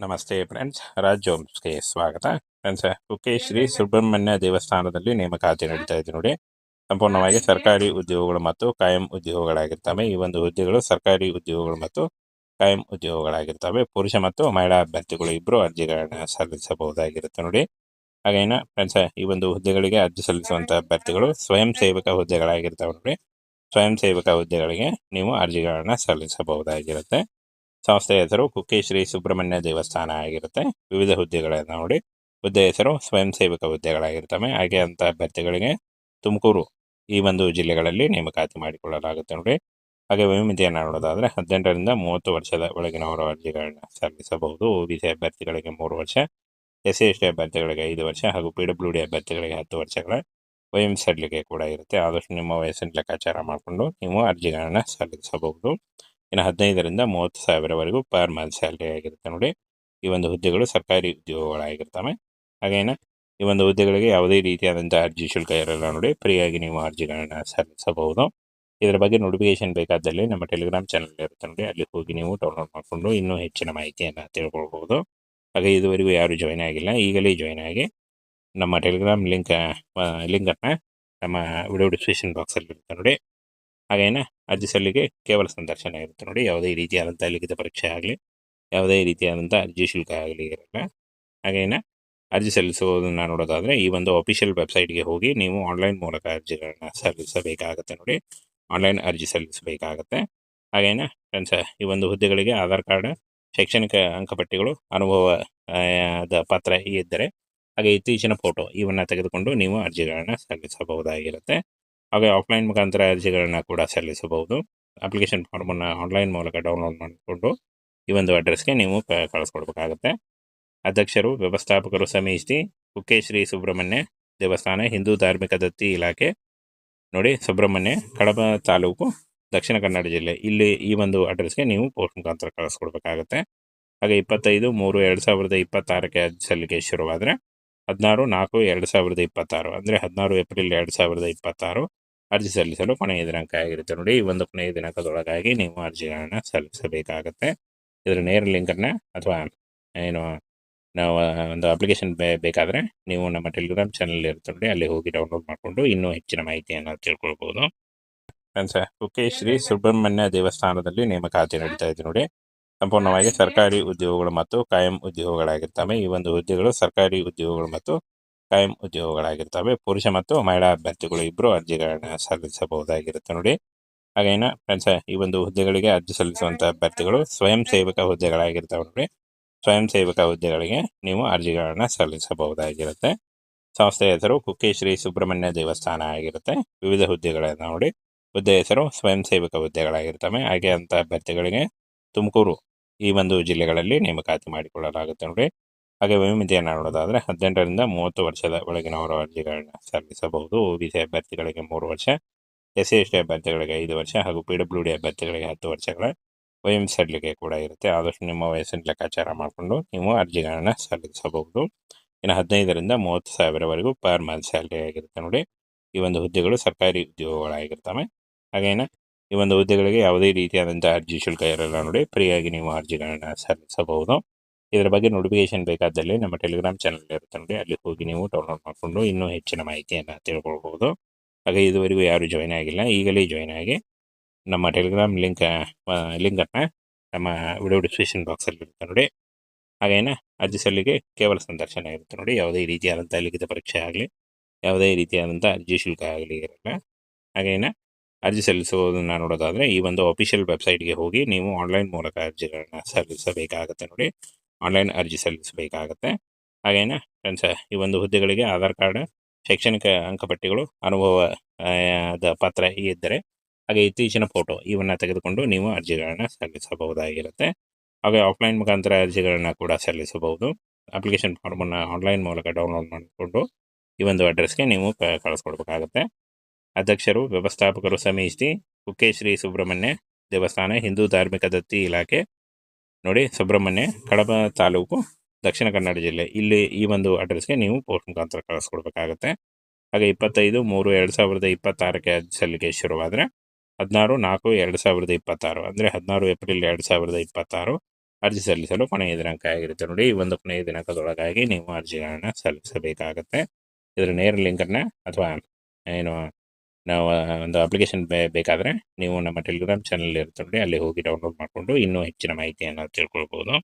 ನಮಸ್ತೆ ಫ್ರೆಂಡ್ಸ್, ರಾಜ್ ಜೋಮ್ಸ್ಗೆ ಸ್ವಾಗತ. ಫ್ರೆಂಡ್ಸ್, ಕುಕ್ಕೆ ಶ್ರೀ ಸುಬ್ರಹ್ಮಣ್ಯ ದೇವಸ್ಥಾನದಲ್ಲಿ ನೇಮಕಾತಿ ನಡೀತಾ ಇದೆ ನೋಡಿ. ಸಂಪೂರ್ಣವಾಗಿ ಸರ್ಕಾರಿ ಉದ್ಯೋಗಗಳು ಮತ್ತು ಕಾಯಂ ಉದ್ಯೋಗಗಳಾಗಿರ್ತವೆ. ಈ ಒಂದು ಹುದ್ದೆಗಳು ಸರ್ಕಾರಿ ಉದ್ಯೋಗಗಳು ಮತ್ತು ಕಾಯಂ ಉದ್ಯೋಗಗಳಾಗಿರ್ತವೆ. ಪುರುಷ ಮತ್ತು ಮಹಿಳಾ ಅಭ್ಯರ್ಥಿಗಳು ಇಬ್ಬರು ಅರ್ಜಿಗಳನ್ನ ಸಲ್ಲಿಸಬಹುದಾಗಿರುತ್ತೆ ನೋಡಿ. ಹಾಗೇನ ಫ್ರೆಂಡ್ಸ್, ಈ ಒಂದು ಹುದ್ದೆಗಳಿಗೆ ಅರ್ಜಿ ಸಲ್ಲಿಸುವಂತಹ ಅಭ್ಯರ್ಥಿಗಳು ಸ್ವಯಂ ಸೇವಕ ಹುದ್ದೆಗಳಾಗಿರ್ತವೆ ನೋಡಿ. ಸ್ವಯಂ ಸೇವಕ ಹುದ್ದೆಗಳಿಗೆ ನೀವು ಅರ್ಜಿಗಳನ್ನ ಸಲ್ಲಿಸಬಹುದಾಗಿರುತ್ತೆ. ಸಂಸ್ಥೆಯ ಹೆಸರು ಕುಕ್ಕೆ ಶ್ರೀ ಸುಬ್ರಹ್ಮಣ್ಯ ದೇವಸ್ಥಾನ ಆಗಿರುತ್ತೆ. ವಿವಿಧ ಹುದ್ದೆಗಳನ್ನು ನೋಡಿ. ಹುದ್ದೆ ಹೆಸರು ಸ್ವಯಂ ಸೇವಕ ಹುದ್ದೆಗಳಾಗಿರ್ತವೆ. ಹಾಗೆ ಅಂತ ಅಭ್ಯರ್ಥಿಗಳಿಗೆ ತುಮಕೂರು ಈ ಒಂದು ಜಿಲ್ಲೆಗಳಲ್ಲಿ ನೇಮಕಾತಿ ಮಾಡಿಕೊಳ್ಳಲಾಗುತ್ತೆ ನೋಡಿ. ಹಾಗೆ ವಯೋಮಿತಿಯನ್ನು ನೋಡೋದಾದ್ರೆ 18ರಿಂದ 30 ವರ್ಷದ ಒಳಗಿನವರು ಅರ್ಜಿಗಳನ್ನ ಸಲ್ಲಿಸಬಹುದು. OBC ಅಭ್ಯರ್ಥಿಗಳಿಗೆ 3 ವರ್ಷ, SC/ST ಅಭ್ಯರ್ಥಿಗಳಿಗೆ 5 ವರ್ಷ ಹಾಗೂ PWD ಅಭ್ಯರ್ಥಿಗಳಿಗೆ 10 ವರ್ಷಗಳ ವಯೋಮಿತಿ ಸಡಿಲಿಕೆ ಕೂಡ ಇರುತ್ತೆ. ಆದಷ್ಟು ನಿಮ್ಮ ವಯಸ್ಸಿನ ಲೆಕ್ಕಾಚಾರ ಮಾಡಿಕೊಂಡು ನೀವು ಅರ್ಜಿಗಳನ್ನ ಸಲ್ಲಿಸಬಹುದು. ಇನ್ನು 15ರಿಂದ 30,000ವರೆಗೂ ಪರ್ ಮಂತ್ ಸ್ಯಾಲರಿ ಆಗಿರುತ್ತೆ ನೋಡಿ. ಈ ಒಂದು ಹುದ್ದೆಗಳು ಸರ್ಕಾರಿ ಉದ್ಯೋಗಗಳಾಗಿರ್ತವೆ. ಹಾಗೇನ ಈ ಒಂದು ಹುದ್ದೆಗಳಿಗೆ ಯಾವುದೇ ರೀತಿಯಾದಂಥ ಅರ್ಜಿ ಶುಲ್ಕ ಇರಲ್ಲ ನೋಡಿ. ಫ್ರೀಯಾಗಿ ನೀವು ಅರ್ಜಿಗಳನ್ನ ಸಲ್ಲಿಸಬಹುದು. ಇದರ ಬಗ್ಗೆ ನೋಟಿಫಿಕೇಶನ್ ಬೇಕಾದಲ್ಲಿ ನಮ್ಮ ಟೆಲಿಗ್ರಾಮ್ ಚಾನಲ್ ಇರುತ್ತೆ ನೋಡಿ, ಅಲ್ಲಿ ಹೋಗಿ ನೀವು ಡೌನ್ಲೋಡ್ ಮಾಡಿಕೊಂಡು ಇನ್ನೂ ಹೆಚ್ಚಿನ ಮಾಹಿತಿಯನ್ನು ತಿಳ್ಕೊಳ್ಬಹುದು. ಹಾಗೆ ಇದುವರೆಗೂ ಯಾರು ಜಾಯ್ನ್ ಆಗಿಲ್ಲ, ಈಗಲೇ ಜಾಯ್ನ್ ಆಗಿ. ನಮ್ಮ ಟೆಲಿಗ್ರಾಮ್ ಲಿಂಕನ್ನು ನಮ್ಮ ವಿಡಿಯೋ ಡಿಸ್ಕ್ರಿಪ್ಷನ್ ಬಾಕ್ಸಲ್ಲಿ ಇರುತ್ತೆ ನೋಡಿ. ಹಾಗೇನ ಅರ್ಜಿ ಸಲ್ಲಿಗೆ ಕೇವಲ ಸಂದರ್ಶನ ಇರುತ್ತೆ ನೋಡಿ. ಯಾವುದೇ ರೀತಿಯಾದಂಥ ಲಿಖಿತ ಪರೀಕ್ಷೆ ಆಗಲಿ, ಯಾವುದೇ ರೀತಿಯಾದಂಥ ಅರ್ಜಿ ಶುಲ್ಕ ಆಗಲಿ ಇರಲ್ಲ. ಹಾಗೇನ ಅರ್ಜಿ ಸಲ್ಲಿಸುವುದನ್ನು ನೋಡೋದಾದರೆ ಈ ಒಂದು ಅಫಿಷಿಯಲ್ ವೆಬ್ಸೈಟ್ಗೆ ಹೋಗಿ ನೀವು ಆನ್ಲೈನ್ ಮೂಲಕ ಅರ್ಜಿಗಳನ್ನ ಸಲ್ಲಿಸಬೇಕಾಗುತ್ತೆ ನೋಡಿ. ಆನ್ಲೈನ್ ಅರ್ಜಿ ಸಲ್ಲಿಸಬೇಕಾಗತ್ತೆ. ಹಾಗೇನ ಫ್ರೆಂಡ್ಸ್, ಈ ಒಂದು ಹುದ್ದೆಗಳಿಗೆ ಆಧಾರ್ ಕಾರ್ಡ್, ಶೈಕ್ಷಣಿಕ ಅಂಕಪಟ್ಟಿಗಳು, ಅನುಭವದ ಪತ್ರ ಇದ್ದರೆ ಹಾಗೆ ಇತ್ತೀಚಿನ ಫೋಟೋ ಇವನ್ನು ತೆಗೆದುಕೊಂಡು ನೀವು ಅರ್ಜಿಗಳನ್ನ ಸಲ್ಲಿಸಬಹುದಾಗಿರುತ್ತೆ. ಹಾಗೆ ಆಫ್ಲೈನ್ ಮುಖಾಂತರ ಅರ್ಜಿಗಳನ್ನ ಕೂಡ ಸಲ್ಲಿಸಬಹುದು. ಅಪ್ಲಿಕೇಶನ್ ಫಾರ್ಮನ್ನು ಆನ್ಲೈನ್ ಮೂಲಕ ಡೌನ್ಲೋಡ್ ಮಾಡಿಕೊಂಡು ಈ ಒಂದು ಅಡ್ರೆಸ್ಗೆ ನೀವು ಕಳಿಸ್ಕೊಡ್ಬೇಕಾಗುತ್ತೆ. ಅಧ್ಯಕ್ಷರು, ವ್ಯವಸ್ಥಾಪಕರು ಸಮಿತಿ, ಕುಕ್ಕೆ ಶ್ರೀ ಸುಬ್ರಹ್ಮಣ್ಯ ದೇವಸ್ಥಾನ, ಹಿಂದೂ ಧಾರ್ಮಿಕ ದತ್ತಿ ಇಲಾಖೆ ನೋಡಿ, ಸುಬ್ರಹ್ಮಣ್ಯ, ಕಡಬ ತಾಲೂಕು, ದಕ್ಷಿಣ ಕನ್ನಡ ಜಿಲ್ಲೆ. ಇಲ್ಲಿ ಈ ಒಂದು ಅಡ್ರೆಸ್ಗೆ ನೀವು ಪೋಸ್ಟ್ ಮುಖಾಂತರ ಕಳಿಸ್ಕೊಡ್ಬೇಕಾಗುತ್ತೆ. ಹಾಗೆ 25/3/2026ಕ್ಕೆ ಅರ್ಜಿ ಸಲ್ಲಿಕೆ ಶುರುವಾದರೆ 16/4/2026 ಅಂದರೆ 16 ಏಪ್ರಿಲ್ 2026 ಅರ್ಜಿ ಸಲ್ಲಿಸಲು ಕೊನೆಯ ದಿನಾಂಕ ಆಗಿರುತ್ತೆ ನೋಡಿ. ಈ ಒಂದು ಕೊನೆಯ ದಿನಾಂಕದೊಳಗಾಗಿ ನೀವು ಅರ್ಜಿಗಳನ್ನು ಸಲ್ಲಿಸಬೇಕಾಗತ್ತೆ. ಇದರ ನೇರ ಲಿಂಕನ್ನು ಅಥವಾ ಏನು ನಾವು ಒಂದು ಅಪ್ಲಿಕೇಶನ್ ಬೇಕಾದರೆ ನೀವು ನಮ್ಮ ಟೆಲಿಗ್ರಾಮ್ ಚಾನಲ್ ಇರುತ್ತೆ ನೋಡಿ, ಅಲ್ಲಿ ಹೋಗಿ ಡೌನ್ಲೋಡ್ ಮಾಡಿಕೊಂಡು ಇನ್ನೂ ಹೆಚ್ಚಿನ ಮಾಹಿತಿಯನ್ನು ತಿಳ್ಕೊಳ್ಬೋದು. ಫ್ರೆಂಡ್ಸ್, ಕುಕ್ಕೆ ಶ್ರೀ ಸುಬ್ರಹ್ಮಣ್ಯ ದೇವಸ್ಥಾನದಲ್ಲಿ ನೇಮಕಾತಿ ನಡೀತಾ ಇದೆ ನೋಡಿ. ಸಂಪೂರ್ಣವಾಗಿ ಸರ್ಕಾರಿ ಉದ್ಯೋಗಗಳು ಮತ್ತು ಕಾಯಂ ಉದ್ಯೋಗಗಳಾಗಿರ್ತವೆ. ಈ ಒಂದು ಹುದ್ದೆಗಳು ಸರ್ಕಾರಿ ಉದ್ಯೋಗಗಳು ಮತ್ತು ಕಾಯಂ ಉದ್ಯೋಗಗಳಾಗಿರ್ತವೆ. ಪುರುಷ ಮತ್ತು ಮಹಿಳಾ ಅಭ್ಯರ್ಥಿಗಳು ಇಬ್ಬರು ಅರ್ಜಿಗಳನ್ನ ಸಲ್ಲಿಸಬಹುದಾಗಿರುತ್ತೆ ನೋಡಿ. ಹಾಗೇನ ಫ್ರೆಂಡ್ಸ್, ಈ ಒಂದು ಹುದ್ದೆಗಳಿಗೆ ಅರ್ಜಿ ಸಲ್ಲಿಸುವಂಥ ಅಭ್ಯರ್ಥಿಗಳು ಸ್ವಯಂ ಸೇವಕ ಹುದ್ದೆಗಳಾಗಿರ್ತವೆ ನೋಡಿ. ಸ್ವಯಂ ಸೇವಕ ಹುದ್ದೆಗಳಿಗೆ ನೀವು ಅರ್ಜಿಗಳನ್ನ ಸಲ್ಲಿಸಬಹುದಾಗಿರುತ್ತೆ. ಸಂಸ್ಥೆಯ ಹೆಸರು ಕುಕ್ಕೆ ಶ್ರೀ ಸುಬ್ರಹ್ಮಣ್ಯ ದೇವಸ್ಥಾನ ಆಗಿರುತ್ತೆ. ವಿವಿಧ ಹುದ್ದೆಗಳನ್ನು ನೋಡಿ. ಹುದ್ದೆ ಹೆಸರು ಸ್ವಯಂ ಸೇವಕ ಹುದ್ದೆಗಳಾಗಿರ್ತವೆ. ಹಾಗೆ ಅಂತ ಅಭ್ಯರ್ಥಿಗಳಿಗೆ ತುಮಕೂರು ಈ ಒಂದು ಜಿಲ್ಲೆಗಳಲ್ಲಿ ನೇಮಕಾತಿ ಮಾಡಿಕೊಳ್ಳಲಾಗುತ್ತೆ ನೋಡಿ. ಹಾಗೆ ವಯೋಮಿತಿಯನ್ನು ನೋಡೋದಾದರೆ 18ರಿಂದ 30 ವರ್ಷದ ಒಳಗಿನವರು ಅರ್ಜಿಗಳನ್ನ ಸಲ್ಲಿಸಬಹುದು. OBC ಅಭ್ಯರ್ಥಿಗಳಿಗೆ 3 ವರ್ಷ, SC/ST ಅಭ್ಯರ್ಥಿಗಳಿಗೆ 5 ವರ್ಷ ಹಾಗೂ PWD ಅಭ್ಯರ್ಥಿಗಳಿಗೆ 10 ವರ್ಷಗಳ ವಯೋಮಿತಿ ಸಡಿಲಿಕೆ ಕೂಡ ಇರುತ್ತೆ. ಆದಷ್ಟು ನಿಮ್ಮ ವಯಸ್ಸಿನ ಲೆಕ್ಕಾಚಾರ ಮಾಡಿಕೊಂಡು ನೀವು ಅರ್ಜಿಗಳನ್ನ ಸಲ್ಲಿಸಬಹುದು. ಇನ್ನು 15ರಿಂದ 30,000ವರೆಗೂ ಪರ್ ಮಂತ್ ಸ್ಯಾಲರಿ ಆಗಿರುತ್ತೆ ನೋಡಿ. ಈ ಒಂದು ಹುದ್ದೆಗಳು ಸರ್ಕಾರಿ ಉದ್ಯೋಗಗಳಾಗಿರ್ತವೆ. ಹಾಗೇನ ಈ ಒಂದು ಹುದ್ದೆಗಳಿಗೆ ಯಾವುದೇ ರೀತಿಯಾದಂಥ ಅರ್ಜಿ ಶುಲ್ಕ ಇರಲ್ಲ ನೋಡಿ. ಫ್ರೀಯಾಗಿ ನೀವು ಅರ್ಜಿಗಳನ್ನ ಸಲ್ಲಿಸಬಹುದು. ಇದರ ಬಗ್ಗೆ ನೋಟಿಫಿಕೇಶನ್ ಬೇಕಾದಲ್ಲಿ ನಮ್ಮ ಟೆಲಿಗ್ರಾಮ್ ಚಾನಲ್ ಇರುತ್ತೆ ನೋಡಿ, ಅಲ್ಲಿ ಹೋಗಿ ನೀವು ಡೌನ್ಲೋಡ್ ಮಾಡಿಕೊಂಡು ಇನ್ನೂ ಹೆಚ್ಚಿನ ಮಾಹಿತಿಯನ್ನು ತಿಳ್ಕೊಳ್ಬಹುದು. ಹಾಗೆ ಇದುವರೆಗೂ ಯಾರು ಜಾಯ್ನ್ ಆಗಿಲ್ಲ, ಈಗಲೇ ಜಾಯ್ನ್ ಆಗಿ. ನಮ್ಮ ಟೆಲಿಗ್ರಾಮ್ ಲಿಂಕನ್ನು ನಮ್ಮ ವಿಡಿಯೋ ಡಿಸ್ಕ್ರಿಪ್ಷನ್ ಬಾಕ್ಸಲ್ಲಿ ಇರುತ್ತೆ ನೋಡಿ. ಹಾಗೇನ ಅರ್ಜಿ ಸಲ್ಲಿಗೆ ಕೇವಲ ಸಂದರ್ಶನ ಇರುತ್ತೆ ನೋಡಿ. ಯಾವುದೇ ರೀತಿಯಾದಂಥ ಲಿಖಿತ ಪರೀಕ್ಷೆ ಆಗಲಿ, ಯಾವುದೇ ರೀತಿಯಾದಂಥ ಅರ್ಜಿ ಶುಲ್ಕ ಆಗಲಿ ಇರಲ್ಲ. ಹಾಗೇನ ಅರ್ಜಿ ಸಲ್ಲಿಸುವುದನ್ನು ನೋಡೋದಾದರೆ ಈ ಒಂದು ಅಫಿಷಿಯಲ್ ವೆಬ್ಸೈಟ್ಗೆ ಹೋಗಿ ನೀವು ಆನ್ಲೈನ್ ಮೂಲಕ ಅರ್ಜಿಗಳನ್ನ ಸಲ್ಲಿಸಬೇಕಾಗತ್ತೆ ನೋಡಿ. ಆನ್ಲೈನ್ ಅರ್ಜಿ ಸಲ್ಲಿಸಬೇಕಾಗತ್ತೆ. ಹಾಗೇನ ಫ್ರೆಂಡ್ಸ್, ಈ ಒಂದು ಹುದ್ದೆಗಳಿಗೆ ಆಧಾರ್ ಕಾರ್ಡ್, ಶೈಕ್ಷಣಿಕ ಅಂಕಪಟ್ಟಿಗಳು, ಅನುಭವದ ಪತ್ರ ಇದ್ದರೆ ಹಾಗೆ ಇತ್ತೀಚಿನ ಫೋಟೋ ಇವನ್ನು ತೆಗೆದುಕೊಂಡು ನೀವು ಅರ್ಜಿಗಳನ್ನ ಸಲ್ಲಿಸಬಹುದಾಗಿರುತ್ತೆ. ಹಾಗೆ ಆಫ್ಲೈನ್ ಮುಖಾಂತರ ಅರ್ಜಿಗಳನ್ನ ಕೂಡ ಸಲ್ಲಿಸಬಹುದು. ಅಪ್ಲಿಕೇಶನ್ ಫಾರ್ಮನ್ನು ಆನ್ಲೈನ್ ಮೂಲಕ ಡೌನ್ಲೋಡ್ ಮಾಡಿಕೊಂಡು ಈ ಒಂದು ಅಡ್ರೆಸ್ಗೆ ನೀವು ಕಳಿಸ್ಕೊಡ್ಬೇಕಾಗತ್ತೆ. ಅಧ್ಯಕ್ಷರು, ವ್ಯವಸ್ಥಾಪಕರು ಸಮಿತಿ, ಕುಕ್ಕೆ ಶ್ರೀ ಸುಬ್ರಹ್ಮಣ್ಯ ದೇವಸ್ಥಾನ, ಹಿಂದೂ ಧಾರ್ಮಿಕ ದತ್ತಿ ಇಲಾಖೆ ನೋಡಿ, ಸುಬ್ರಹ್ಮಣ್ಯ, ಕಡಬ ತಾಲೂಕು, ದಕ್ಷಿಣ ಕನ್ನಡ ಜಿಲ್ಲೆ. ಇಲ್ಲಿ ಈ ಒಂದು ಅಡ್ರೆಸ್ಗೆ ನೀವು ಪೋಸ್ಟ್ ಮುಖಾಂತರ ಕಳಿಸ್ಕೊಡ್ಬೇಕಾಗತ್ತೆ. ಹಾಗೆ 25/3/2026ಕ್ಕೆ ಅರ್ಜಿ ಸಲ್ಲಿಕೆ ಶುರುವಾದರೆ 16/4/2026 ಅಂದರೆ 16 ಏಪ್ರಿಲ್ 2026 ಅರ್ಜಿ ಸಲ್ಲಿಸಲು ಕೊನೆಯ ದಿನಾಂಕ ಆಗಿರುತ್ತೆ ನೋಡಿ. ಈ ಒಂದು ಕೊನೆಯ ದಿನಾಂಕದೊಳಗಾಗಿ ನೀವು ಅರ್ಜಿಗಳನ್ನು ಸಲ್ಲಿಸಬೇಕಾಗತ್ತೆ. ಇದರ ನೇರ ಲಿಂಕನ್ನು ಅಥವಾ ಏನು ನಾವು ಒಂದು ಅಪ್ಲಿಕೇಶನ್ ಬೇಕಾದರೆ ನೀವು ನಮ್ಮ ಟೆಲಿಗ್ರಾಮ್ ಚಾನಲ್ ಇರುತ್ತೆ ನೋಡಿ, ಅಲ್ಲಿ ಹೋಗಿ ಡೌನ್ಲೋಡ್ ಮಾಡಿಕೊಂಡು ಇನ್ನೂ ಹೆಚ್ಚಿನ ಮಾಹಿತಿಯನ್ನು ತಿಳ್ಕೊಳ್ಬೋದು.